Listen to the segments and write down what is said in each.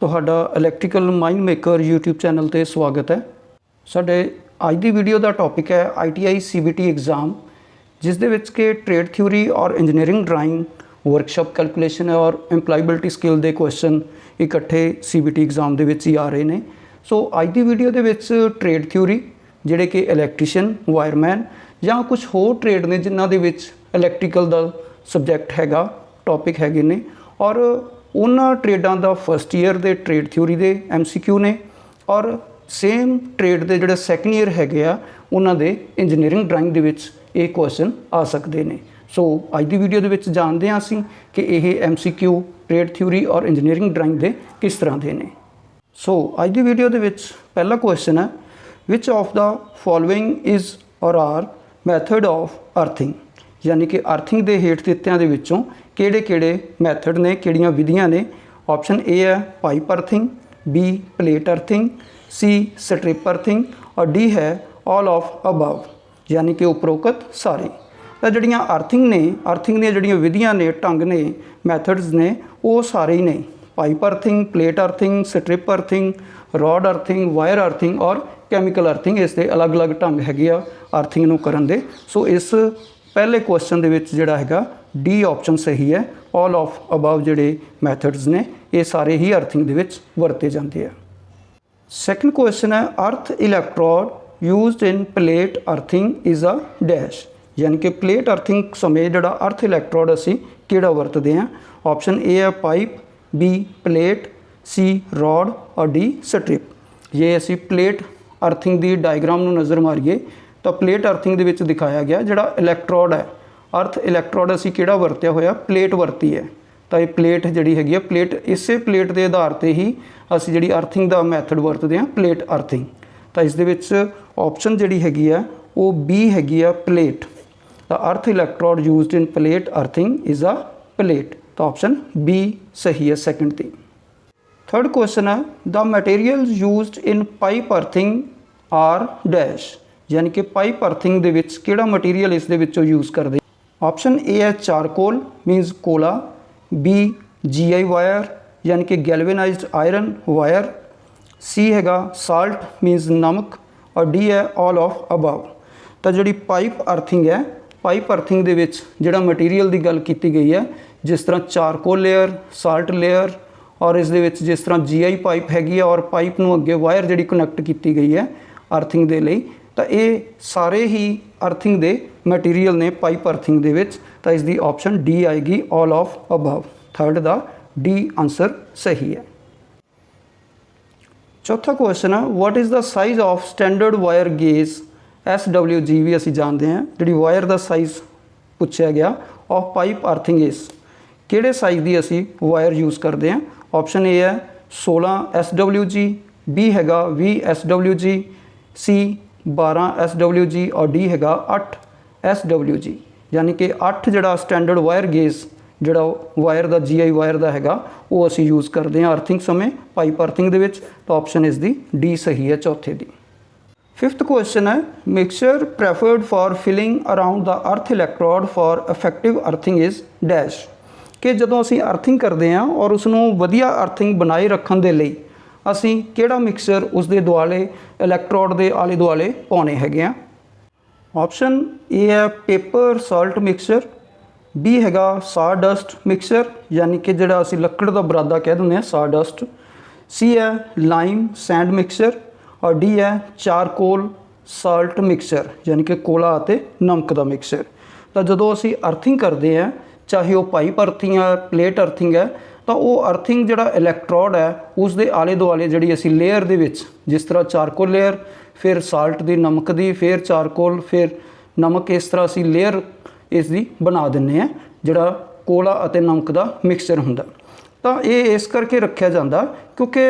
ਤੁਹਾਡਾ electrical mind maker YouTube channel ਤੇ ਸਵਾਗਤ ਹੈ। ਸਾਡੇ ਅੱਜ ਦੀ ਵੀਡੀਓ ਦਾ ਟੌਪਿਕ ਹੈ ITI CBT एग्ज़ाम, जिस दे विच के ट्रेड थ्योरी और इंजीनियरिंग ड्राइंग वर्कशॉप कैलकुलेशन और इंप्लाईबिलिटी स्किल के क्वेश्चन इकट्ठे CBT एग्ज़ाम दे विच ही आ रहे हैं। सो अज की वीडियो दे विच ट्रेड थ्योरी जिहड़े कि इलैक्ट्रीशियन, वायरमैन या कुछ होर ट्रेड ने जिन्हां दे विच इलैक्ट्रीकल दा सबजैक्ट हैगा, टॉपिक हैगे ने, और उन्हां ट्रेडां दा फस्ट ईयर दे ट्रेड थ्योरी दे MCQ ने, और सेम ट्रेड दे जिहड़े सैकेंड ईयर हैगे आ उन्हां दे इंजीनियरिंग ड्राइंग दे विच ये क्वेश्चन आ सकते हैं। सो अज की वीडियो दे विच जानते हैं असीं कि यह MCQ ट्रेड थ्योरी और इंजीनियरिंग ड्राइंग दे किस तरह के ने। सो अज की वीडियो दे विच पहला क्वेश्चन है, which of the following is और आर मैथड ऑफ अर्थिंग, यानी कि अर्थिंग के हेठ दित्तियां दे विचों किहड़े-किहड़े मैथड ने, किहड़ियां विधियां ने। ऑप्शन ए है pipe earthing, B plate earthing, C strip earthing और D है ऑल ऑफ अबव, यानी कि उपरोक्त सारे। तो जिहड़ियां अर्थिंग ने, अर्थिंग दी जिहड़ियां विधियां ने, ढंग ने, मैथड्स ने, वो सारे ही ने। Pipe earthing, plate earthing, strip earthing, rod earthing, wire earthing और कैमिकल अर्थिंग, इसके अलग अलग ढंग हैगे आ अर्थिंग नूं करन दे। सो इस पहले क्वेश्चन दे विच जिहड़ा हैगा D ऑप्शन सही है। ऑल ऑफ अबव जिहड़े मैथड्स ने ये सारे ही अर्थिंग दे विच वरते जाते हैं। सैकेंड क्वेश्चन है, earth electrode used in plate earthing is a dash, यानी कि प्लेट अर्थिंग समय जिहड़ा अर्थ इलैक्ट्रोड असीं किहड़ा वरतदे हैं। ऑप्शन ए है pipe, B plate, C rod और D स्ट्रिप। ये असीं प्लेट अर्थिंग दी डायग्राम नूं नज़र मारीए तो प्लेट अर्थिंग दे विच दिखाया गया जिहड़ा इलैक्ट्रोड है, अर्थ इलैक्ट्रोड असीं किहड़ा वरतिया होया, प्लेट वरती है। तो ये प्लेट जिहड़ी हैगी है, प्लेट इसे प्लेट के आधार पर ही असीं जिहड़ी अर्थिंग दा मैथड वरतदे हां, प्लेट अर्थिंग। तो इस दे विच ऑप्शन जिहड़ी हैगी है वो B हैगी है plate. The earth electrode used in plate earthing is a plate. तो ऑप्शन B सही है सैकेंड थी। थर्ड क्वेश्चन है, the material used in pipe earthing are dash, यानी कि पाइप अर्थिंग दे विच किहड़ा मटीरियल इस दे विचों यूज़ करदे। ऑप्शन ए है चारकोल मीनस कोला, B GI वायर यानी कि गैल्वेनाइज्ड आयरन वायर, C हैगा साल्ट मीनस नमक और D है ऑल ऑफ अबव। तो जिहड़ी पाइप अर्थिंग है, पाइप अर्थिंग दे विच जिहड़ा मटीरियल की गल की गई है, जिस तरह चारकोल लेयर, साल्ट लेयर और इस दे विच जिस तरह GI पाइप हैगी और पाइप नूं अगे वायर जिहड़ी कनैक्ट की गई है अर्थिंग दे लई, तो ये सारे ही अर्थिंग दे मटीरियल ने पाइप अर्थिंग दे विच। तो इसकी ऑप्शन D आएगी ऑल ऑफ अबव। थर्ड दा D आंसर सही है। चौथा क्वेश्चन है, what is the size of standard wire gauge SWG भी असी जानते हैं, जी वायर का साइज़ पूछा गया ऑफ पाइप अर्थिंग इज, किहड़े साइज़ की असी वायर यूज़ करते हैं। ऑप्शन ए है 16 SWG, B हैगा 20 SWG, C 12 SWG और D हैगा 8 SWG, यानी कि 8 जिहड़ा स्टैंडर्ड वायर गेज जिहड़ा वायर का GI वायर का हैगा वो असी यूज़ करते हैं अर्थिंग समय पाइप अर्थिंग दे विच। तो ऑप्शन इस दी D सही है चौथे दी। फिफ्थ क्वेश्चन है, mixture preferred for filling around the earth electrode for effective earthing is dash, कि जदों असी अर्थिंग करते हैं और उसनूं वधिया अर्थिंग बनाए रखण दे लई असी किहड़ा मिक्सचर उस दे दुआले इलैक्ट्रोड दे आले दुआले पाउणे हैगे आ। ऑप्शन ए है पेपर सॉल्ट मिक्सचर, B हैगा साडस्ट मिक्सचर, यानी कि जिहड़ा असी लकड़ का बरादा कह दिंदे आ साडस्ट, C है लाइम सैंड मिक्सचर और D है चारकोल साल्ट मिक्सचर, यानी कि कोला अते नमक का मिक्सचर। तो जदों असी अर्थिंग करते हैं, चाहे वो पाइप अर्थिंग है, प्लेट अर्थिंग है, तो वो अर्थिंग जिहड़ा इलैक्ट्रोड है उस दे आले दुआले जिहड़ी असी लेयर दे विच, जिस तरह चारकोल लेयर, फिर साल्ट दी, नमक दी, फिर चारकोल, फिर नमक, इस तरह असी लेयर इसकी बना दिंदे हैं जिहड़ा कोला अते नमक का मिक्सचर हुंदा। तो ये इस करके रखा जाता क्योंकि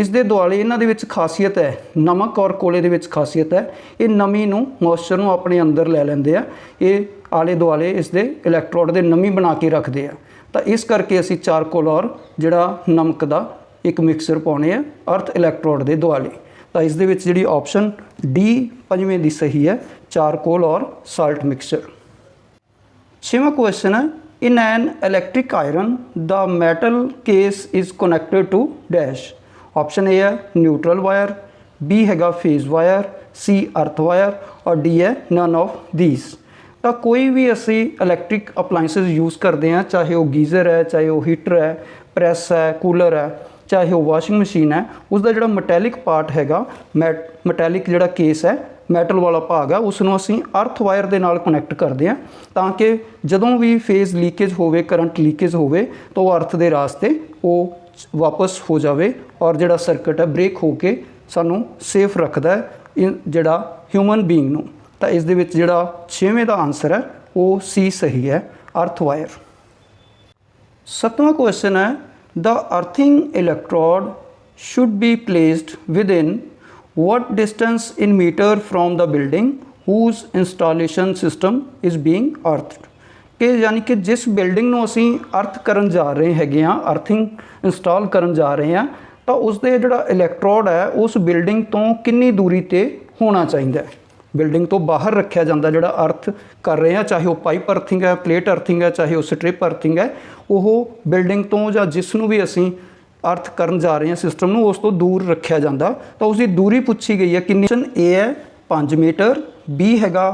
इस दे दुआले इन्हां दे विच खासियत है, नमक और कोले दे विच खासियत है, ये नमी नूं मॉइस्चर नूं अपने अंदर लै लैंदे आ, ये आले दुआले इस दे इलैक्ट्रोड दे नमी बना के रखते हैं। तो इस करके असी चारकोल और जिहड़ा नमक का एक मिक्सचर पाउने आ अर्थ इलैक्ट्रोड दे दुआले। तो इस दे विच जिहड़ी ऑप्शन D पंजवें दी सही है, चारकोल और साल्ट मिक्सचर। छेवां क्वेश्चन है, In an electric iron, the metal case is connected to dash. Option A है न्यूट्रल वायर, बी हैगा फेज वायर, सी अर्थ वायर और डी है नन ऑफ दीज। तो कोई भी असी इलैक्ट्रिक अपलाइंसिस यूज़ करते हैं, चाहे वो गीज़र है, चाहे वो हीटर है, प्रैस है, कूलर है, चाहे वो वाशिंग मशीन है, उसका जो मैटैलिक पार्ट हैगा, मैटैलिक जो केस है, मैटल वाला भाग है, उसनों असी अर्थ वायर के नाल कनैक्ट करते हैं ताकि जदों भी फेज लीकेज होवे, करंट लीकेज होवे तो अर्थ के रास्ते वो वापस हो जाए और जोड़ा सर्किट है ब्रेक होके सानू सेफ रखता है जोड़ा ह्यूमन बीइंग नू। तो इस दे विच जोड़ा 6वें का आंसर है वो सी सही है, अर्थ वायर। 7वां क्वेश्चन है the earthing electrode should be placed within what distance in meter from the building whose installation system is being earthed। कि यानी कि जिस बिल्डिंग ਨੂੰ ਅਸੀਂ अर्थ करन जा रहे हैगे हाँ, अर्थिंग इंस्टॉल करन जा रहे हैं, तो उसके जोड़ा इलैक्ट्रोड है उस बिल्डिंग तो कितनी दूरी ते होना चाहिए। बिल्डिंग तो बाहर रखा जाता जोड़ा अर्थ कर रहे हैं, चाहे वो पाइप अर्थिंग है, प्लेट अर्थिंग है, चाहे वो स्ट्रिप अर्थिंग है, वो बिल्डिंग तो या जिसनों भी असी अर्थ करन जा रहे हैं सिस्टम में उस तो दूर रखा जाता। तो उसकी दूरी पूछी गई है कितनी। ऑप्शन ए है 5 मीटर, बी हैगा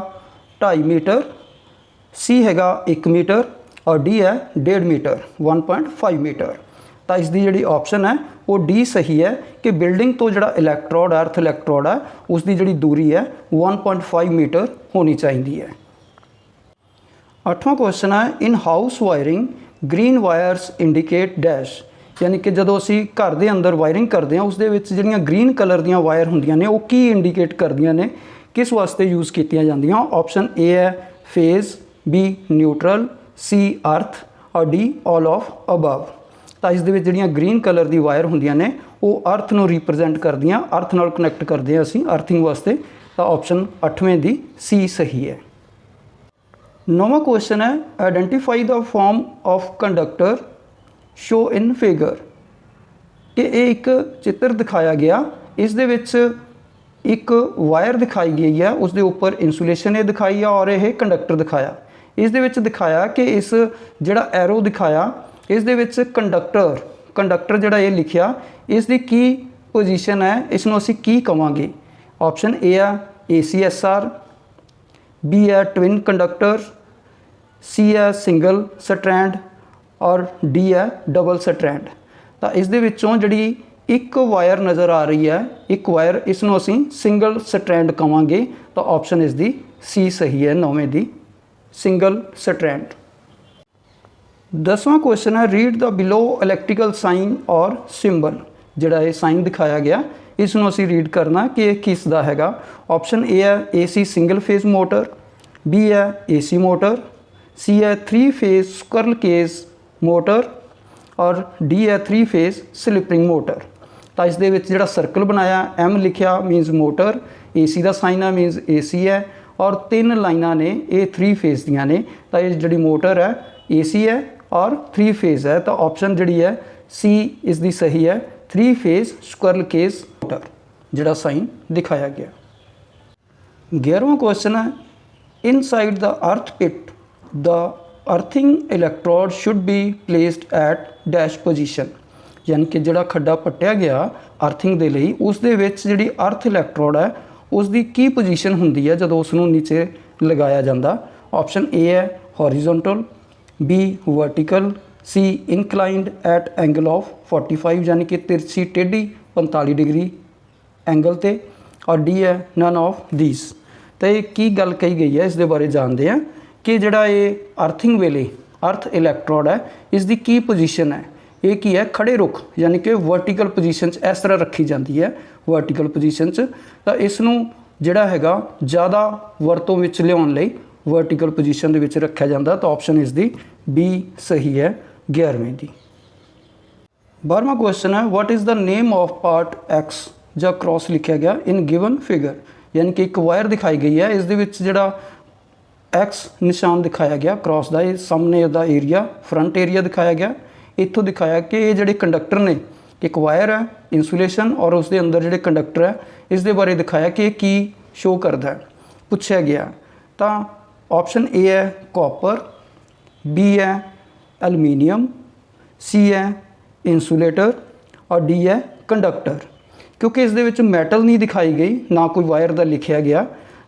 2.5 मीटर, सी हैगा 1 मीटर और डी है 1.5 मीटर 1.5 मीटर। तो इसकी जी ऑप्शन है वो डी सही है कि बिल्डिंग तो जोड़ा इलैक्ट्रोड अर्थ इलैक्ट्रोड है उसकी जी दूरी है 1.5 मीटर होनी चाहिए है। 8वां क्वेश्चन है in house wiring green virus indicate dash. यानी कि जो असी घर के अंदर वायरिंग करते हैं उस जो ग्रीन कलर दी वायर होंदियां ने वो की इंडिकेट करदियां ने, किस वास्ते यूज़ कीतियां जांदियां। ऑप्शन ए है फेज, बी न्यूट्रल, सी अर्थ और डी ऑल ऑफ अबव। तो इस जो ग्रीन कलर की वायर होंदियां ने वो अर्थ नूं रिप्रजेंट करदियां, अर्थ नाल कनैक्ट करते हैं असी अर्थिंग वास्ते। तो ऑप्शन 8वें दी सी सही है। 9वां क्वेश्चन है identify the form of conductor show in figure. कि एक चित्र दिखाया गया, इस दे विच एक वायर दिखाई गई है, उसके उपर इंसुलेशन ये दिखाई है और यह कंडक्टर दिखाया। इस दे विच दिखाया कि इस जिहड़ा एरो दिखाया इस दे विच कंडक्टर जिहड़ा ये लिखिया इसकी की पोजीशन है, इसनों असीं की कहांगे। ऑप्शन ए है ACSR, बी है ट्विन कंडक्टर, सी है सिंगल स्ट्रैंड और डी है डबल स्ट्रैंड। तो इस दे विचों जिहड़ी एक वायर नज़र आ रही है, एक वायर, इसनों असीं सिंगल स्ट्रैंड कहांगे। तो ऑप्शन इसकी सी सही है, 9वें दी सिंगल स्ट्रैंड। 10वां क्वेश्चन है read the below electrical sign और सिंबल। जिहड़ा ये साइन दिखाया गया इसनों असीं रीड करना कि किस दा हैगा। ऑप्शन ए है AC single phase motor, B है AC मोटर, सी है 3 फेज स्क्विरल केज मोटर और डी है 3 फेज स्लिपरिंग मोटर। तो इस दे विच जिहड़ा सर्कल बनाया M लिखिया मीनस मोटर, AC का साइन है मीनस AC है और 3 लाइनां ने ये 3 फेज दियां ने। तो ये जिहड़ी मोटर है AC है और 3 फेज है। तो ऑप्शन जिहड़ी है सी इसकी सही है, 3 फेज स्क्विरल केज मोटर जिहड़ा साइन दिखाया गया। 11वां क्वेश्चन है inside the earth pit the earthing electrode should be placed at dash position. यानी कि जिहड़ा खड्डा पट्टिया गया अर्थिंग के लिए उस दे विच जिहड़ी अर्थ इलैक्ट्रोड है उसकी की पोजीशन हुंदी है जदों उसनूं नीचे लगाया जाता। ऑप्शन ए है horizontal, B vertical, C inclined at angle of 45 यानी कि तिरछी टेढ़ी 45 डिग्री एंगल ते और डी है नन ऑफ दीज। तो ये की गल कही गई है इस दे बारे जानते हैं कि जिहड़ा ये अर्थिंग वेले अर्थ इलैक्ट्रोड है इसकी की पोजीशन है, ये की है खड़े रुख यानी कि वर्टिकल पोजीशन इस तरह रखी जाती है वर्टिकल पोजीशन। तो इसनूं जिहड़ा हैगा ज़्यादा वरतों विच लियाउण लई वर्टिकल पोजीशन दे विच रखा जाता। तो ऑप्शन इसकी बी सही है, 11वें दी। 12वां क्वेश्चन है what is the name of part x जो क्रॉस लिखा गया इन गिवन फिगर। यानी कि एक वायर दिखाई गई है, इस दे विच जिहड़ा एक्स निशान दिखाया गया क्रॉस का, ये सामने का एरिया फ्रंट एरिया दिखाया गया। इतों दिखाया कि ये जोड़े कंडक्टर ने एक वायर है इंसुलेशन और उसके अंदर जोड़े कंडक्टर है इस दे बारे दिखाया कि की शो करता है पूछा गया। तो ऑप्शन ए है कॉपर, बी है एलुमीनीयम, सी है इंसुलेटर और डी है कंडक्टर। क्योंकि इस दे विच मैटल नहीं दिखाई गई, ना कोई वायर का लिखा गया,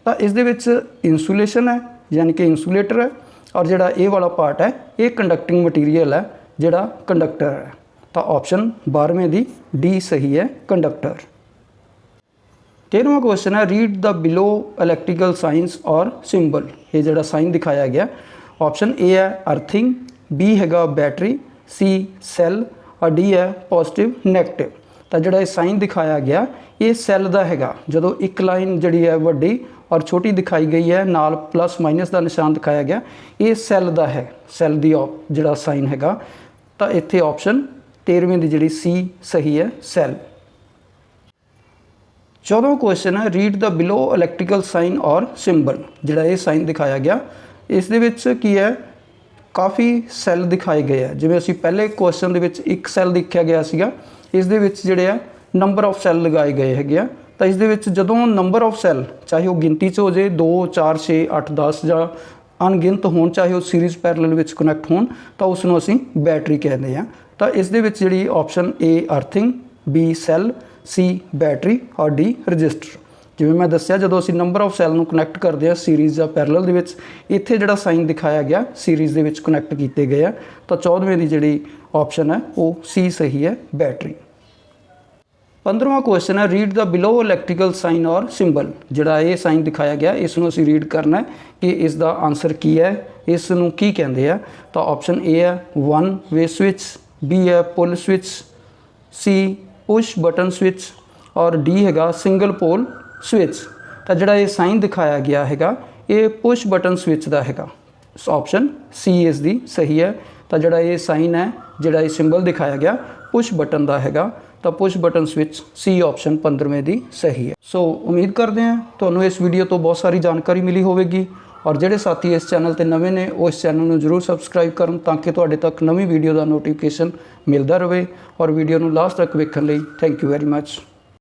तो इस दे विच इंसुलेशन है यानी कि इंसुलेटर है, और जिहड़ा ये वाला पार्ट है ये कंडक्टिंग मटीरियल है जिहड़ा कंडक्टर है। तो ऑप्शन 12वें दी डी सही है, कंडक्टर। 13वां क्वेश्चन है read the below electrical science और सिंबल। ये जिहड़ा साइन दिखाया गया, ऑप्शन ए है अर्थिंग, बी हैगा बैटरी, सी सैल और डी है पॉजिटिव नैगेटिव। तो जिहड़ा साइन दिखाया गया ये सैल का हैगा। जदों एक लाइन जिहड़ी है वड्डी और छोटी दिखाई गई है, नाल प्लस माइनस का निशान दिखाया गया, ये सैल का है, सैल दी जिहड़ा साइन हैगा। तो इत्थे ऑप्शन 13वें दी जिहड़ी सी सही है, सैल। 14वां क्वेश्चन है read the below electrical sign और सिंबल। जिहड़ा ये साइन दिखाया गया इस दे विच की है, काफ़ी सैल दिखाए गए हैं। जिवें असीं पहले क्वेश्चन दे विच एक सैल दिखा गया सीगा, इस दे विच जिहड़े है नंबर ऑफ सैल लगाए गए हैगे। तो इस दे विच जदों नंबर ऑफ सैल चाहे वो गिनती च हो जाए 2 4 6 8 10 ਜਾਂ अनगिनत होण, चाहे वो सीरीज़ पैरलल विच कनैक्ट होण, तो उसनूं असीं बैटरी कहते हैं। तो इस दे विच जिहड़ी option A earthing, B cell, C battery और डी रजिस्टर। जिवें मैं दस्सिया जदों असीं नंबर ऑफ सैल नूं कनैक्ट करते हैं सीरीज़ या पैरलल दे विच, इत्थे जिहड़ा साइन दिखाया गया सीरीज़ दे विच कनैक्ट कीते गए हैं। तो 14वें दी जिहड़ी ऑप्शन है वो सी सही है, बैटरी। 15वां क्वेश्चन है read the below electrical sign और सिंबल। जिहड़ा ये साइन दिखाया गया इसनूं असीं रीड करना है कि इसका आंसर की है, इसनूं की कहंदे आ। तो ऑप्शन ए है 1 वे स्विच, बी है पुल स्विच, सी पुश बटन स्विच और डी हैगा सिंगल पोल स्विच। तो जिहड़ा ये साइन दिखाया गया हैगा ये पुश बटन स्विच का हैगा। ऑप्शन सी इस दी सही है। तो जिहड़ा ये साइन है, जिहड़ा ये सिंबल दिखाया गया पुश बटन का हैगा, तो पुश बटन स्विच सी ऑप्शन 15वें दी सही है। सो उम्मीद करते हैं तुहानूं इस वीडियो तो बहुत सारी जानकारी मिली होगी, और जिहड़े साथी इस चैनल ते नवे ने वो इस चैनल नूं जरूर सबसक्राइब करन ताकि तुहाडे तक नवीं वीडियो का नोटिफिकेशन मिलता रहे। और वीडियो नूं लास्ट तक वेखण लई थैंक यू वेरी मच।